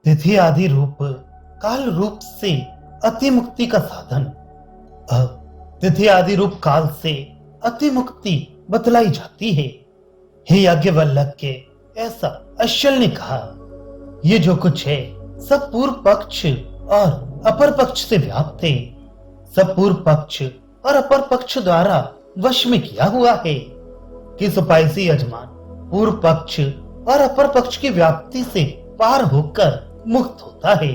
तिथि आदि रूप काल रूप से अति मुक्ति का साधन। अब तिथि आदि रूप काल से अति मुक्ति बतलाई जाती है। हे याज्ञवल्क्य के ऐसा अश्वल ने कहा, ये जो कुछ है सब पूर्व पक्ष और अपर पक्ष से व्याप्त है। सब पूर्व पक्ष और अपर पक्ष द्वारा वश में किया हुआ है। किस उपाय से यजमान पूर्व पक्ष और अपर पक्ष की व्याप्ति से पार होकर मुक्त होता है।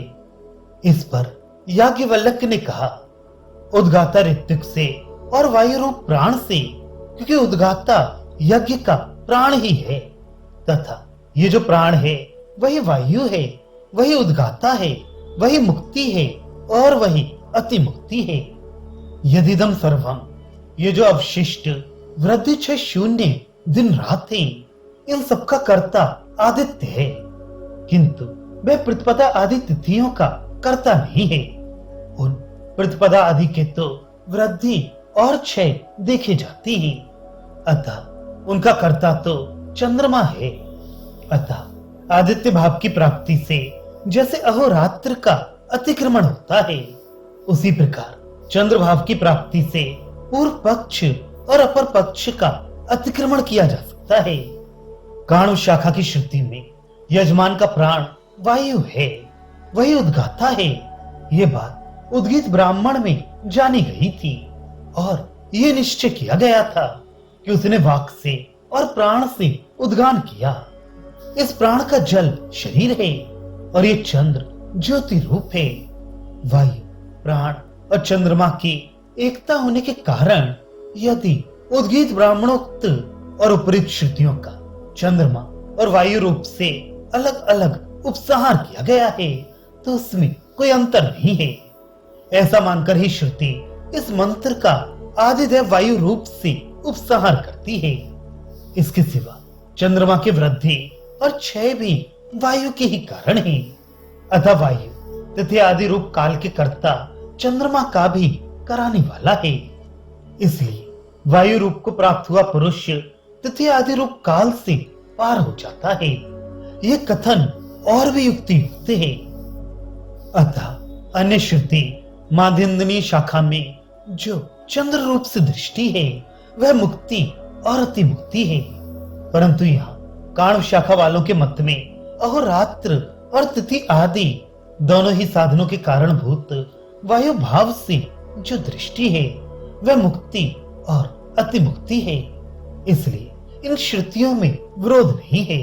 इस पर याज्ञवल्क्य ने कहा, उद्गाता ऋत्विक से और वायु रूप प्राण से, क्योंकि उद्गाता यज्ञ का प्राण ही है तथा ये जो प्राण है वही वायु है, वही उद्गाता है, वही मुक्ति है और वही अति मुक्ति है। यदिदम सर्वम, ये जो अवशिष्ट वृद्धि क्षय शून्य दिन रात है, इन सबका कर्ता आदित्य है, किंतु वह प्रतिपदा आदि तिथियों का कर्ता नहीं है। उन प्रतिपदा आदि के तो वृद्धि और क्षय देखे जाती है, अतः उनका कर्ता तो चंद्रमा है। अतः आदित्य भाव की प्राप्ति से जैसे अहोरात्र का अतिक्रमण होता है, उसी प्रकार चंद्र भाव की प्राप्ति से पूर्व पक्ष और अपर पक्ष का अतिक्रमण किया जा सकता है। काणु शाखा की श्रुति में यजमान का प्राण वायु है, वही उद्गाता है। ये बात उद्गीत ब्राह्मण में जानी गई थी और ये निश्चय किया गया था कि उसने वाक से और प्राण से उद्गान किया। इस प्राण का जल शरीर है और ये चंद्र ज्योति रूप है। वायु, प्राण और चंद्रमा की एकता होने के कारण यदि उद्गीत ब्राह्मणोक्त और उपरीत श्रुतियों का चंद्रमा और वायु रूप से अलग अलग उपसंहार किया गया है, तो उसमें कोई अंतर नहीं है। ऐसा मानकर ही श्रुति इस मंत्र का आदिदेव वायु रूप से उपसंहार करती है। इसके सिवा चंद्रमा की वृद्धि और क्षय भी वायु के ही कारण है। अतः वायु तिथि आदि रूप काल के कर्ता चंद्रमा का भी कराने वाला है। इसलिए वायु रूप को प्राप्त हुआ पुरुष तिथि आदि रूप काल से पार हो जाता है। यह कथन और भी युक्ति युक्त है। अतः अन्य श्रुति माध्यन्दिनी शाखा में जो चंद्र रूप से दृष्टि है वह मुक्ति और अति मुक्ति है, परंतु यहाँ काण शाखा वालों के मत में अहोरात्र और तिथि आदि दोनों ही साधनों के कारणभूत वायु भाव से जो दृष्टि है वह मुक्ति और अति मुक्ति है। इसलिए इन श्रुतियों में विरोध नहीं है।